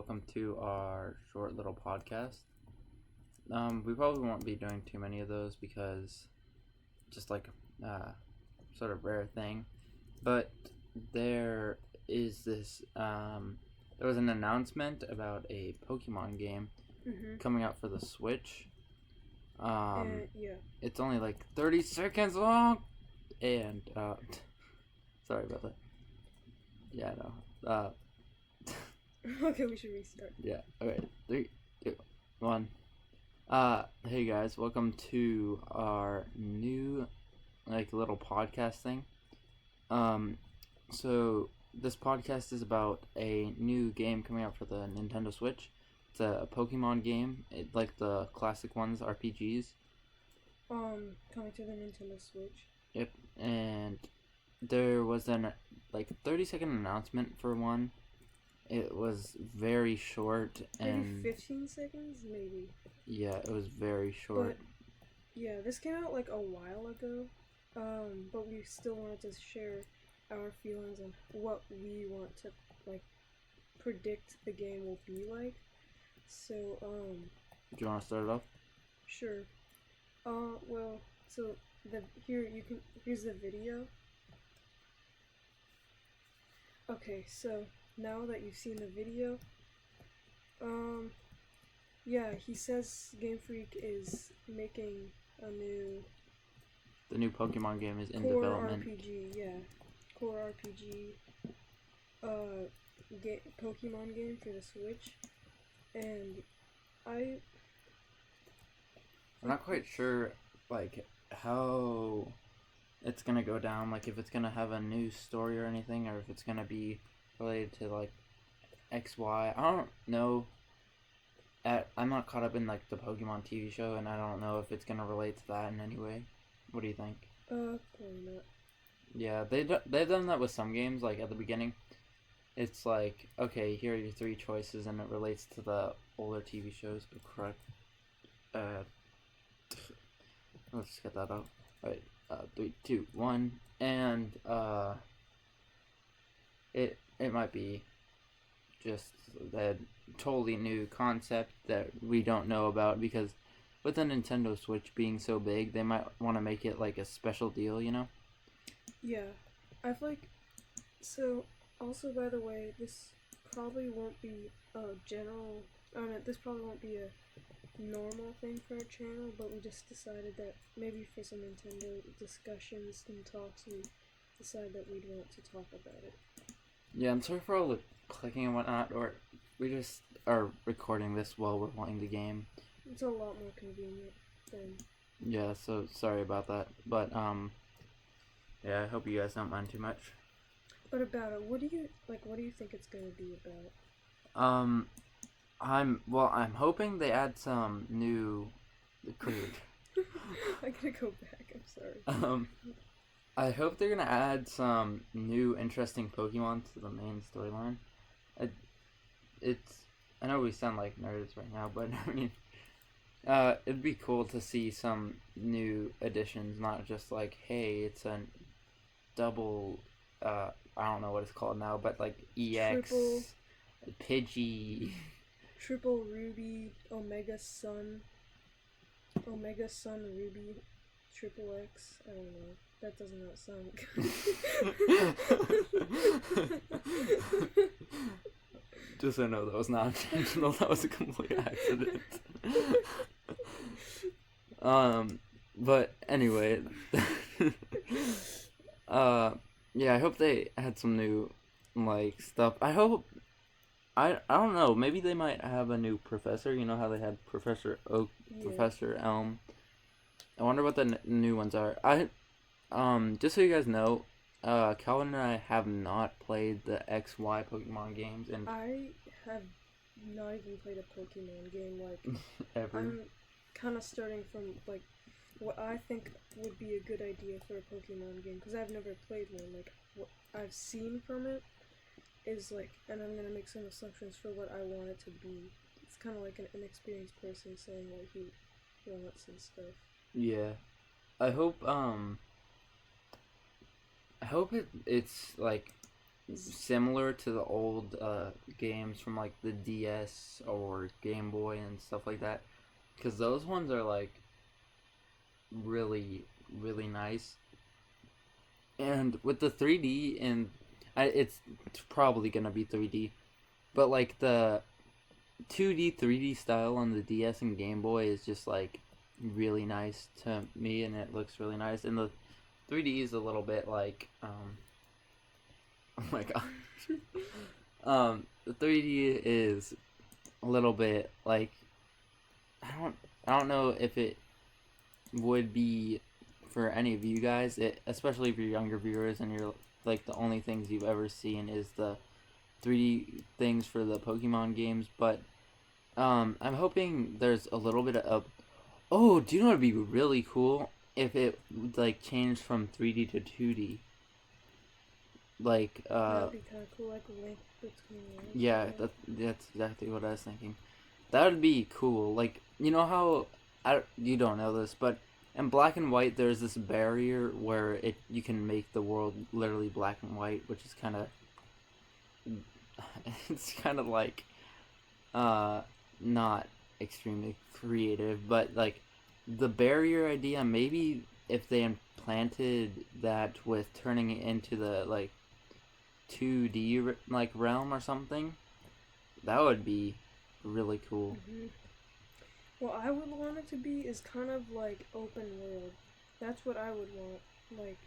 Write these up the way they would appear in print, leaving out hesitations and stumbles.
Welcome to our short little podcast. We probably won't be doing too many of those because just like sort of rare thing. But there is this. There was an announcement about a Pokemon game coming out for the Switch. Yeah. It's only like 30 seconds long, and sorry about that. Yeah, no. Okay, we should restart. Yeah. Okay. 3, 2, 1. Hey guys, welcome to our new little podcast thing. So this podcast is about a new game coming out for the Nintendo Switch. It's a Pokemon game, like the classic ones, RPGs. Coming to the Nintendo Switch. Yep. And there was an 30-second announcement for one. It was very short and maybe 15 seconds, maybe. Yeah, it was very short. But yeah, this came out like a while ago. But we still wanted to share our feelings on what we want to predict the game will be like. So do you want to start it off? Sure. Well, so here's the video. Okay, so now that you've seen the video, yeah, he says Game Freak is making the new Pokemon game is in core development. RPG, yeah, core RPG, Pokemon game for the Switch, and I'm not quite sure how it's gonna go down, if it's gonna have a new story or anything, or if it's gonna be related to XY. I don't know. I'm not caught up in the Pokemon TV show, and I don't know if it's gonna relate to that in any way. What do you think? Probably not. Yeah, they've done that with some games. At the beginning, it's okay, here are your 3 choices, and it relates to the older TV shows. Oh, correct. Let's get that out. Alright, 3, 2, 1, and it might be just a totally new concept that we don't know about, because with the Nintendo Switch being so big, they might want to make it a special deal, you know? Yeah, I feel like. So, also, by the way, this probably won't be a general. This probably won't be a normal thing for our channel, but we just decided that maybe for some Nintendo discussions and talks, we decided that we'd want to talk about it. Yeah, I'm sorry for all the clicking and whatnot, or we just are recording this while we're playing the game. It's a lot more convenient than... Yeah, so sorry about that, but yeah, I hope you guys don't mind too much. But about it, what do you think it's gonna be about? I'm hoping they add some new crude. I gotta go back, I'm sorry. I hope they're gonna add some new interesting Pokemon to the main storyline. I know we sound like nerds right now, but I mean, it'd be cool to see some new additions, not just hey, it's a double, I don't know what it's called now, but EX, Triple, Pidgey, Triple Ruby, Omega Sun Ruby, Triple X, I don't know. That does not sound good. Just so I know, that was not intentional. That was a complete accident. But anyway, yeah, I hope they had some new stuff. I hope. I don't know. Maybe they might have a new professor. You know how they had Professor Oak, yeah. Professor Elm. I wonder what the new ones are. Just so you guys know, Calvin and I have not played the XY Pokemon games, and I have not even played a Pokemon game ever. I'm kind of starting from what I think would be a good idea for a Pokemon game, because I've never played one. What I've seen from it is and I'm gonna make some assumptions for what I want it to be. It's kind of like an inexperienced person saying what he wants and stuff. Yeah, I hope it's similar to the old games from like the DS or Game Boy and stuff like that, because those ones are like really really nice. And with the 3D and it's probably gonna be 3D, but like the 2D 3D style on the DS and Game Boy is just like really nice to me, and it looks really nice. And the 3D is a little bit like oh my god. The 3D is a little bit like I don't know if it would be for any of you guys, especially if you're younger viewers and you're like the only things you've ever seen is the 3D things for the Pokemon games, but I'm hoping there's a little bit of oh, do you know what would be really cool if it like changed from 3D to 2D? Like That'd be kind of cool, like a link between worlds. yeah, that's exactly what I was thinking. That would be cool. Like, you know how you don't know this, but in black and white there's this barrier where you can make the world literally black and white, which is kind of it's kind of like not extremely creative, but like the barrier idea, maybe if they implanted that with turning it into the like 2D like realm or something, that would be really cool. Mm-hmm. What I would want it to be is kind of like open world. That's what I would want. Like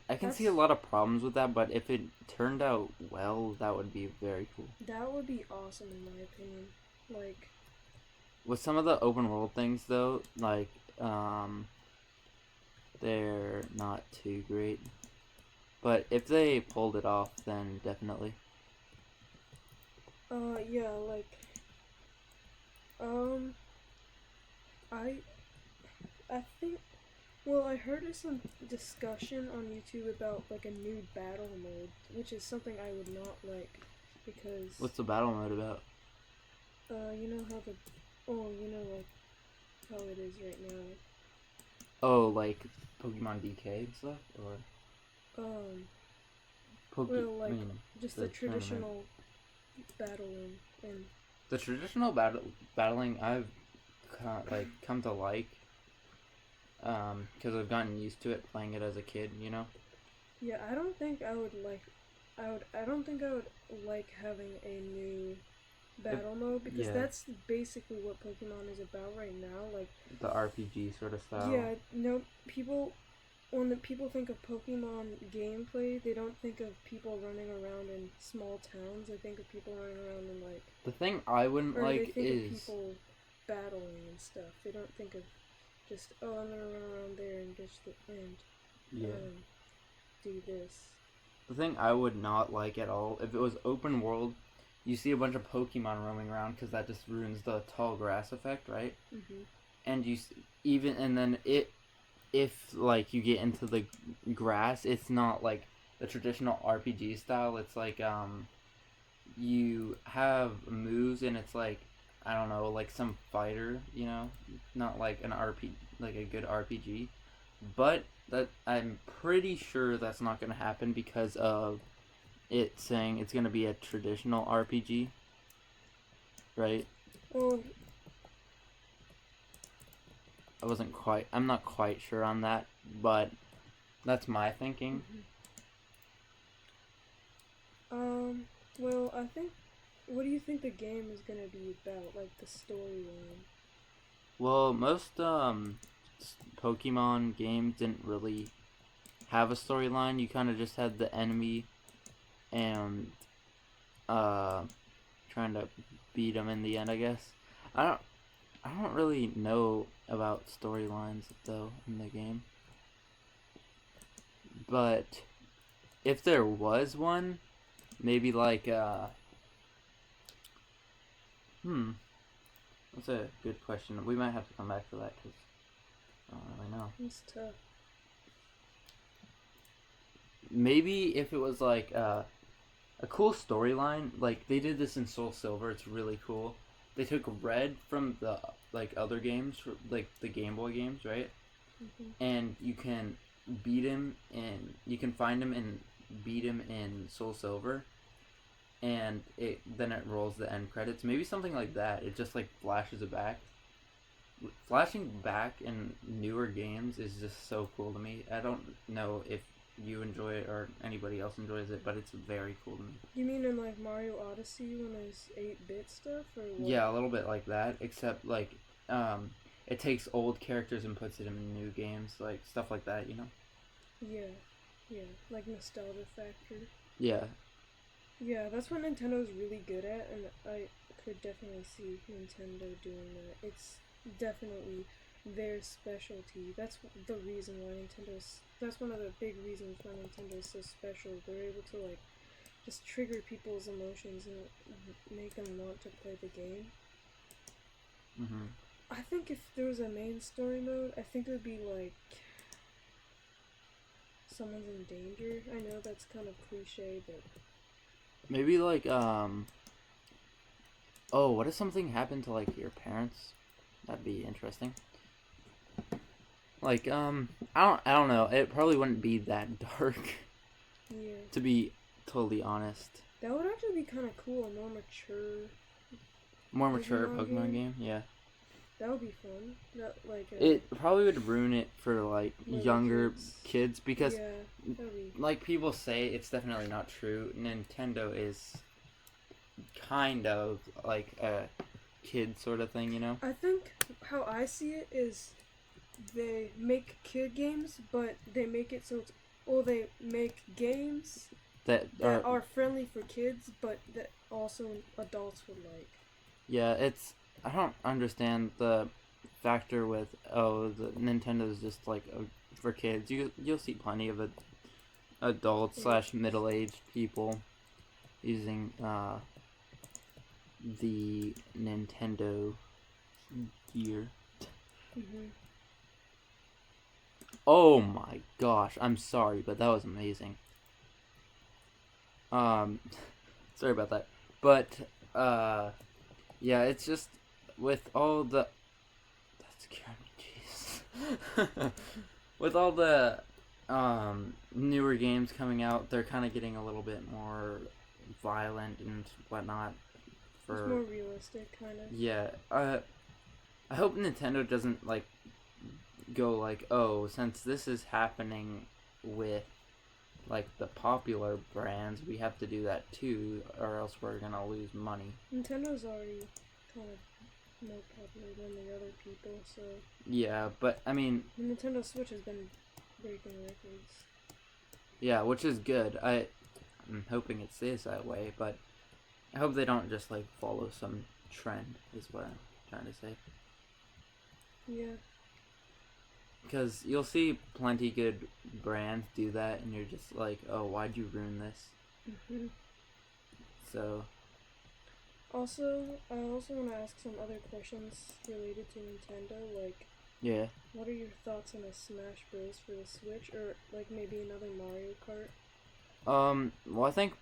I can see a lot of problems with that, but if it turned out well, that would be very cool. that would be awesome in my opinion. Like With some of the open world things though, like they're not too great. But if they pulled it off, then definitely. yeah, like um I I think well, I heard of some discussion on YouTube about like a new battle mode, which is something I would not like because What's the battle mode about? you know how you know like how it is right now. Oh, like Pokemon DK and stuff, or Well, like I mean, just the the tournament. traditional battling and The traditional battling I've come to like, because I've gotten used to it playing it as a kid, you know. yeah, I don't think I would like I don't think I would like having a new battle mode because yeah. that's basically what Pokemon is about right now. Like The RPG sort of style. yeah, no people when the people think of Pokemon gameplay, they don't think of people running around in small towns. They think of people running around in like The thing I wouldn't or they like think of is people battling and stuff. They don't think of just I'm gonna run around there and yeah. do this. The thing I would not like at all if it was open world. You see a bunch of Pokemon roaming around because that just ruins the tall grass effect, right? Mm-hmm. And then if like you get into the grass, it's not like the traditional RPG style. It's like you have moves and it's like I don't know, like some fighter, you know, not like an like a good RPG. But that I'm pretty sure that's not going to happen because of it saying it's going to be a traditional RPG, right? Well, I'm not quite sure on that, but that's my thinking. well, I think. What do you think the game is gonna be about? Like the storyline? Well, most Pokemon games didn't really have a storyline. You kind of just had the enemy and trying to beat them in the end, I guess. I don't really know about storylines though in the game. But if there was one, maybe like that's a good question. We might have to come back to that because I don't really know. It's tough. Maybe if it was like a cool storyline, like they did this in Soul Silver. It's really cool. They took Red from the like other games, like the Game Boy games, right? Mm-hmm. And you can beat him, and you can find him in beat him in Soul Silver, and then it rolls the end credits. Maybe something like that. It just like flashes it back. Flashing back in newer games is just so cool to me. I don't know if you enjoy it or anybody else enjoys it, but it's very cool to me. You mean in like Mario Odyssey when there's 8-bit stuff, or what? Yeah, a little bit like that, except like it takes old characters and puts it in new games, like stuff like that, you know? Yeah, like nostalgia factor. Yeah. Yeah, that's what Nintendo's really good at, and I could definitely see Nintendo doing that. It's definitely their specialty. That's the reason why Nintendo's. That's one of the big reasons why Nintendo's so special. They're able to like just trigger people's emotions and make them want to play the game. Mhm. I think if there was a main story mode, I think it would be like someone's in danger. I know that's kind of cliche, but Maybe like oh, what if something happened to like your parents? That'd be interesting. Like I don't know. It probably wouldn't be that dark, yeah, to be totally honest. that would actually be kind of cool. A more mature. More mature Pokemon Pokemon game? game, yeah. That would be fun. Not like It probably would ruin it for like Little younger kids. kids because yeah, that'd be. like people say, it's definitely not true. Nintendo is kind of like a kid sort of thing, you know? I think how I see it is they make kid games, but they make it so it's, or they make games That that are friendly for kids, but that also adults would like. yeah, it's I don't understand the factor with the Nintendo's just like for kids. You'll see plenty of adults slash middle aged people using the Nintendo gear. Mm-hmm. Oh my gosh, I'm sorry, but that was amazing. Sorry about that. But yeah, it's just with all the that scared me, jeez. With all the newer games coming out, they're kind of getting a little bit more violent and whatnot. It's more realistic, kind of. Yeah, I hope Nintendo doesn't like go like, oh, since this is happening with like the popular brands, we have to do that too, or else we're gonna lose money. Nintendo's already kind of more popular than the other people, so. Yeah, but I mean, The Nintendo Switch has been breaking records. yeah, which is good. I'm hoping it stays that way, but I hope they don't just like follow some trend, is what I'm trying to say. Yeah. Because you'll see plenty good brands do that, and you're just like, oh, why'd you ruin this? Mm-hmm. So. Also, I also want to ask some other questions related to Nintendo, like, Yeah. what are your thoughts on a Smash Bros. For the Switch, or like maybe another Mario Kart? Well, I think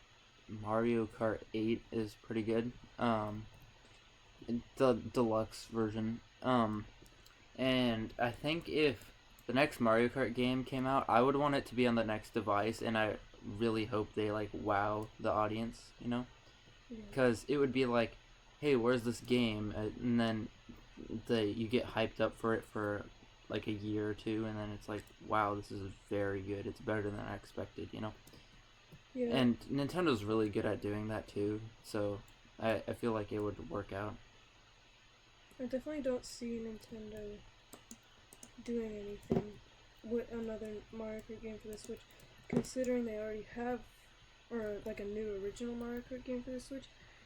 Mario Kart 8 is pretty good. The deluxe version. And I think if the next Mario Kart game came out, I would want it to be on the next device, and I really hope they like wow the audience, you know? Yeah. Because it would be like, hey, where's this game? And then you get hyped up for it for like a year or two, and then it's like, wow, this is very good. It's better than I expected, you know? Yeah. And Nintendo's really good at doing that too, so I feel like it would work out. I definitely don't see Nintendo doing anything with another Mario Kart game for the Switch, considering they already have, or like a new original Mario Kart game for the Switch,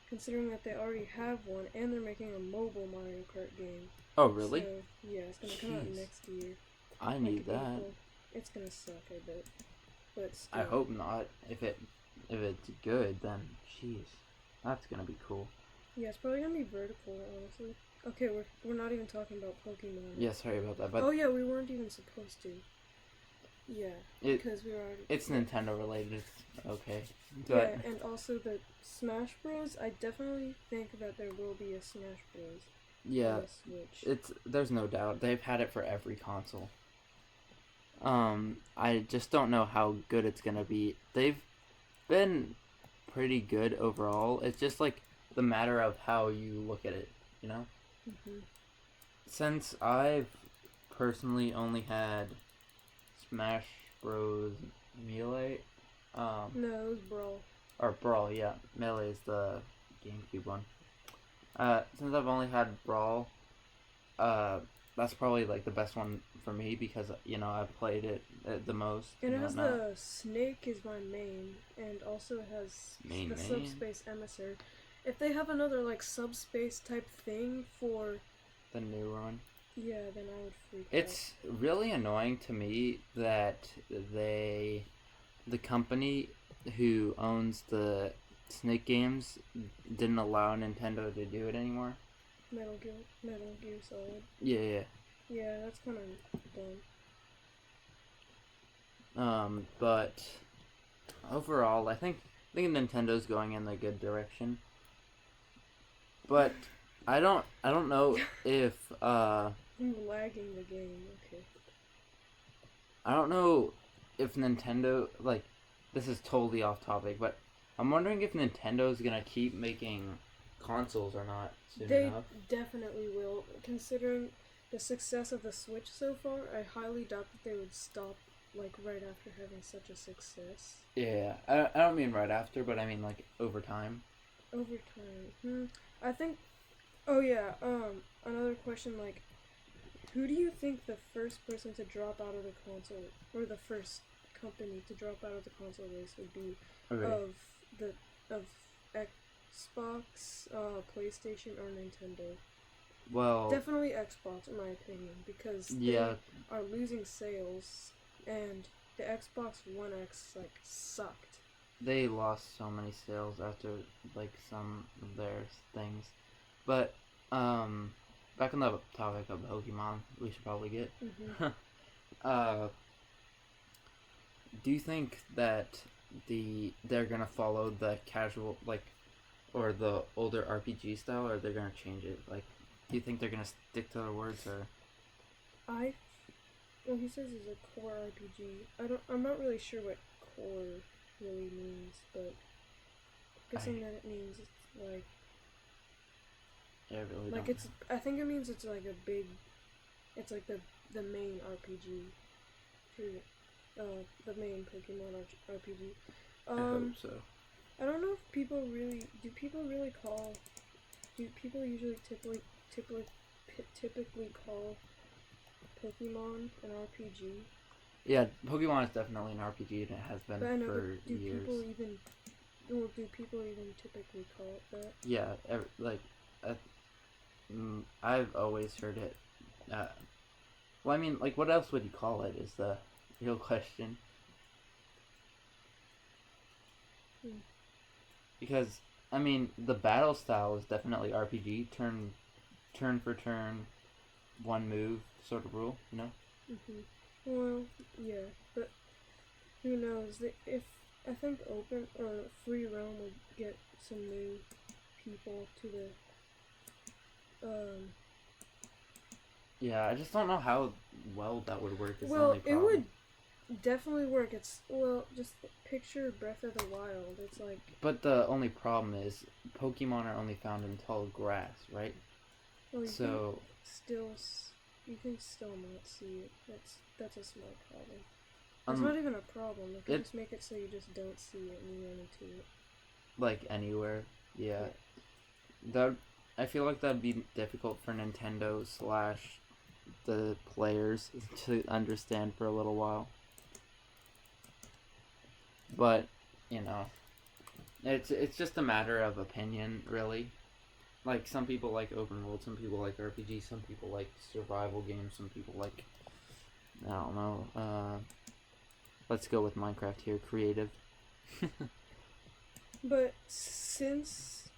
considering that they already have one, and they're making a mobile Mario Kart game. Oh, really? So, yeah, it's gonna come out Jeez. next year. I need like that. April. It's gonna suck, I bet. But still. I hope not. If it's good, then jeez, that's gonna be cool. Yeah, it's probably gonna be vertical, honestly. Okay, we're not even talking about Pokemon. Yeah, sorry about that, but oh yeah, we weren't even supposed to. Yeah, because we were already. It's Nintendo related. It's okay. But yeah, and also the Smash Bros. I definitely think that there will be a Smash Bros. yeah, On the Switch. there's no doubt they've had it for every console. I just don't know how good it's gonna be. been pretty good overall. It's just like the matter of how you look at it, you know? Hmm. Since I've personally only had Smash Bros. Melee, No, it was Brawl. or Brawl, yeah. Melee is the GameCube one. Since I've only had Brawl, that's probably like the best one for me because I've played it the most And it and has whatnot. the Snake is my main, and also it has Main the main? Subspace Emissary. If they have another like subspace type thing for, The new one. yeah, then I would freak It's really annoying to me that the company who owns the Snake games didn't allow Nintendo to do it anymore. out. Metal Gear Solid. Yeah, yeah. Yeah, that's kind of dumb. But overall, I think Nintendo's going in a good direction. But I don't know if I'm lagging the game. Okay. I don't know if Nintendo, like, this is totally off topic, but I'm wondering if Nintendo's gonna keep making consoles or not soon They enough. definitely will. Considering the success of the Switch so far, I highly doubt that they would stop like right after having such a success. Yeah, I don't mean right after, but I mean like over time. Over time, I think. Oh yeah. Another question like, who do you think the first person to drop out of the console, or the first company to drop out of the console race would be Okay. of Xbox, PlayStation, or Nintendo? Well, Definitely Xbox, in my opinion, because yeah, they are losing sales, and the Xbox One X like sucked. they lost so many sales after like some of their things. But back on the topic of Pokemon, we should probably get. Hmm. uh, do you think that they're gonna follow the casual or the older RPG style, or they're gonna change it? Like, do you think they're gonna stick to their words, or? I Well, he says it's a core RPG. I'm not really sure what core really means, but guessing that it means it's like Yeah, I really like don't. it's. I think it means it's like a big. It's like the main RPG for the main Pokemon RPG. I hope so. I don't know if people really do. People really call. Do people usually typically call Pokemon an RPG? Yeah, Pokemon is definitely an RPG, and it has been But I know, for but do years. people even typically call it that? Yeah, I've always heard it. Well, I mean, like, what else would you call it? Is the real question. Hmm. Because I mean, the battle style is definitely RPG, turn for turn, one move sort of rule. You know. Mhm. Well, yeah, but who knows? If I think open or free roam would get some new people to the Yeah, I just don't know how well that would work. Is the Well, only it problem. would definitely work. Just picture Breath of the Wild. It's like, But the only problem is Pokemon are only found in tall grass, right? well, So you can still not see it. That's a small problem. It's um, not even a problem. They can it just make it so you just don't see it and you run into it. like anywhere, yeah. That I feel like that'd be difficult for Nintendo slash the players to understand for a little while. But you know, it's just a matter of opinion, really. Like, some people like open world, some people like RPG, some people like survival games, some people like, I don't know. Let's go with Minecraft here, creative. But since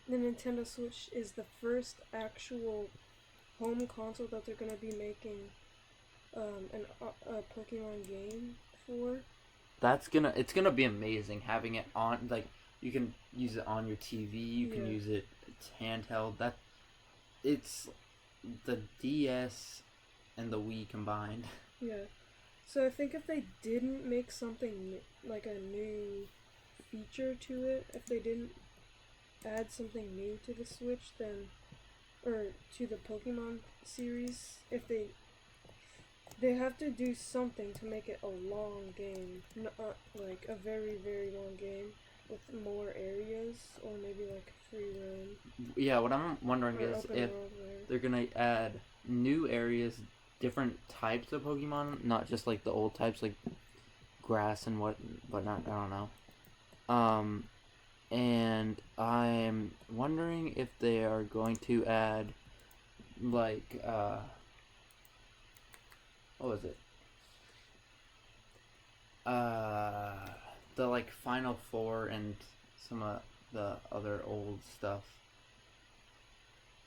the Nintendo Switch is the first actual home console that they're gonna be making a Pokemon game for. It's gonna be amazing having it on, like, you can use it on your TV, you can Yeah. use it, it's handheld. It's the DS and the Wii combined. Yeah. So I think if they didn't make something like a new feature to it, if they didn't add something new to the Switch, then or to the Pokemon series, if they have to do something to make it a long game, not like a very very long game with more areas or maybe like free roam Yeah, what I'm wondering or is open if world. Where, they're gonna add new areas, different types of Pokemon, not just like the old types like grass and whatnot. I don't know. And I'm wondering if they are going to add like what was it? The like Final Four and some of the other old stuff,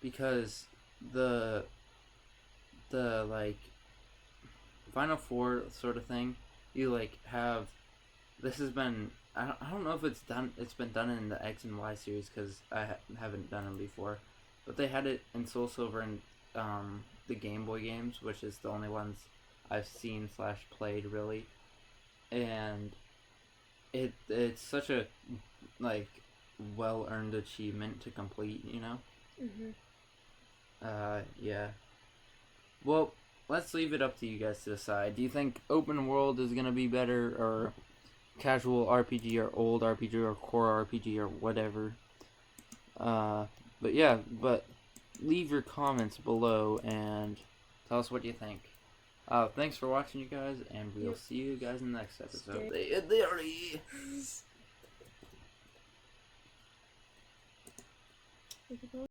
because the like Final Four sort of thing, you like have this has been I don't know if it's been done in the X and Y series because haven't done them before, but they had it in Soul Silver and the Game Boy games, which is the only ones I've seen / played really, and it's such a like well earned achievement to complete, you know. mhm. Yeah. Well, let's leave it up to you guys to decide. Do you think open world is gonna be better, or casual RPG, or old RPG, or core RPG, or whatever? But yeah, leave your comments below and tell us what you think. Thanks for watching, you guys, and we'll Yep. see you guys in the next episode. Stay- They already. Think about